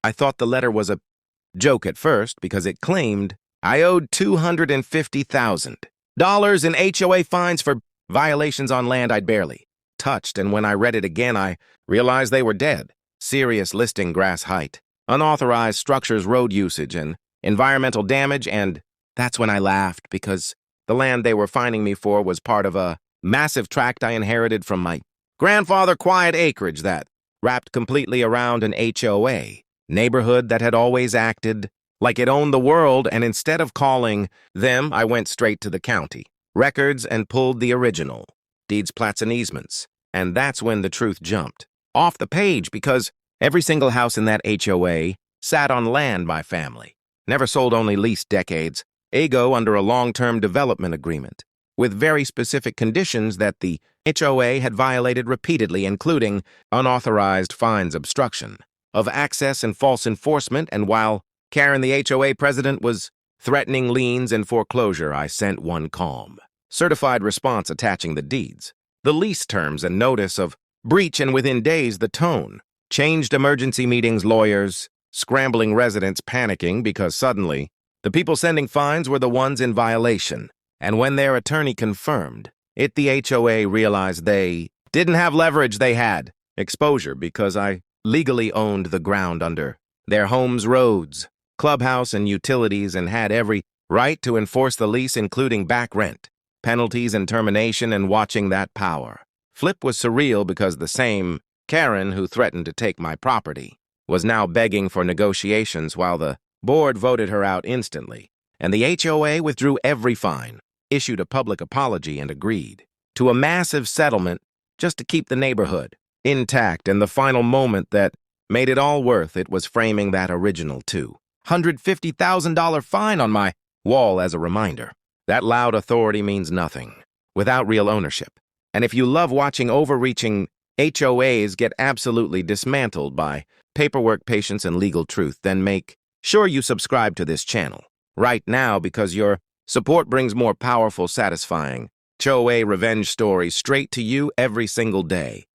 I thought the letter was a joke at first because it claimed I owed $250,000 in HOA fines for violations on land I'd barely touched, and when I read it again, I realized they were dead. Serious listing grass height, unauthorized structures road usage, and environmental damage, and that's when I laughed because the land they were fining me for was part of a massive tract I inherited from my grandfather, quiet acreage that wrapped completely around an HOA neighborhood that had always acted like it owned the world, and instead of calling them, I went straight to the county records and pulled the original deeds, plats, and easements. And that's when the truth jumped off the page, because every single house in that HOA sat on land my family never sold, only leased decades ago under a long-term development agreement with very specific conditions that the HOA had violated repeatedly, including unauthorized fines, obstruction of access, and false enforcement. And while Karen, the HOA president, was threatening liens and foreclosure, I sent one calm, certified response attaching the deeds, the lease terms, and notice of breach, and within days the tone changed. Emergency meetings, lawyers, scrambling, residents panicking because suddenly the people sending fines were the ones in violation. And when their attorney confirmed it, the HOA realized they didn't have leverage, they had exposure, because I legally owned the ground under their homes, roads, clubhouse, and utilities, and had every right to enforce the lease, including back rent, penalties, and termination. And watching that power flip was surreal, because the same Karen who threatened to take my property was now begging for negotiations, while the board voted her out instantly. And the HOA withdrew every fine, issued a public apology, and agreed to a massive settlement just to keep the neighborhood intact. And the final moment that made it all worth it was framing that original $250,000 fine on my wall as a reminder that loud authority means nothing without real ownership. And if you love watching overreaching HOAs get absolutely dismantled by paperwork, patience, and legal truth, then make sure you subscribe to this channel right now, because your support brings more powerful, satisfying HOA revenge stories straight to you every single day.